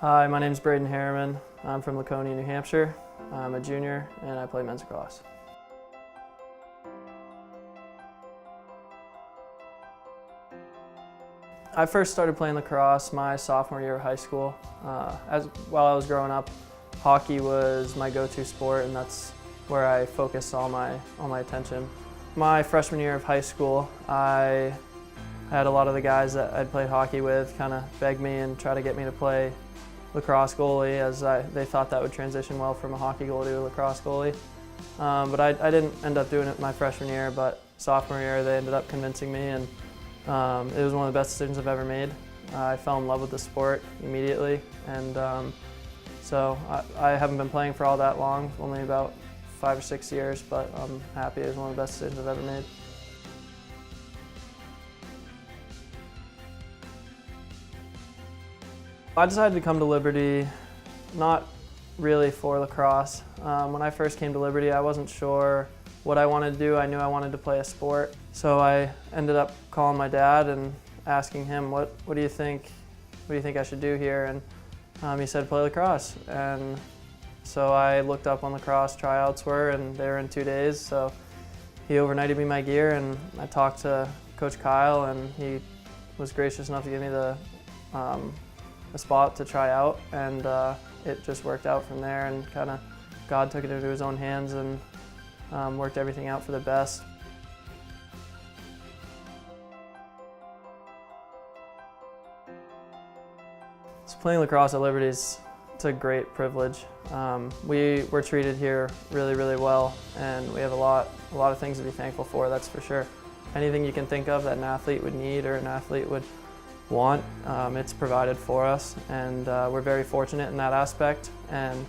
Hi, my name is Brayden Harriman. I'm from Laconia, New Hampshire. I'm a junior and I play men's lacrosse. I first started playing lacrosse my sophomore year of high school. While I was growing up, hockey was my go-to sport, and that's where I focused all my attention. My freshman year of high school, I had a lot of the guys that I'd played hockey with kind of beg me and try to get me to play lacrosse goalie, as they thought that would transition well from a hockey goalie to a lacrosse goalie. But I didn't end up doing it my freshman year, but sophomore year they ended up convincing me, and it was one of the best decisions I've ever made. I fell in love with the sport immediately, and so I haven't been playing for all that long, only about 5 or 6 years, but I'm happy. It was one of the best decisions I've ever made. I decided to come to Liberty not really for lacrosse. When I first came to Liberty, I wasn't sure what I wanted to do. I knew I wanted to play a sport. So I ended up calling my dad and asking him, what do you think I should do here? And he said, play lacrosse. And so I looked up when lacrosse tryouts were, and they were in 2 days. So he overnighted me my gear, and I talked to Coach Kyle, and he was gracious enough to give me a spot to try out, and it just worked out from there, and kind of God took it into his own hands and worked everything out for the best. So playing lacrosse at Liberty it's a great privilege. We're treated here really, really well, and we have a lot of things to be thankful for, that's for sure. Anything you can think of that an athlete would need or an athlete would want, it's provided for us, and we're very fortunate in that aspect. And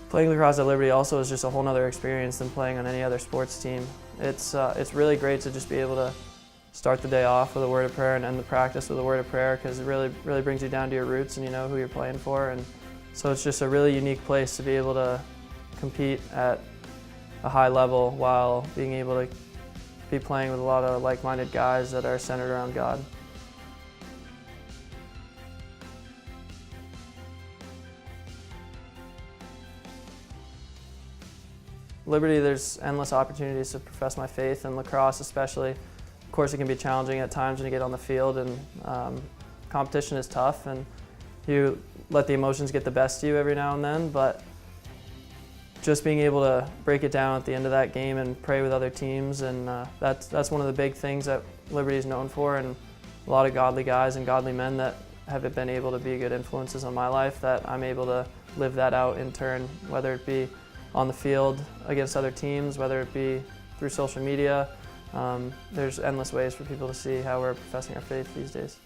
playing lacrosse at Liberty also is just a whole nother experience than playing on any other sports team. It's really great to just be able to start the day off with a word of prayer and end the practice with a word of prayer, because it really brings you down to your roots and you know who you're playing for. And so it's just a really unique place to be able to compete at a high level while being able to be playing with a lot of like-minded guys that are centered around God. Liberty, there's endless opportunities to profess my faith, and lacrosse especially. Of course, it can be challenging at times when you get on the field, and competition is tough, and you let the emotions get the best of you every now and then, but just being able to break it down at the end of that game and pray with other teams, and that's one of the big things that Liberty is known for, and a lot of godly guys and godly men that have been able to be good influences on my life, that I'm able to live that out in turn, whether it be on the field against other teams, whether it be through social media. There's endless ways for people to see how we're professing our faith these days.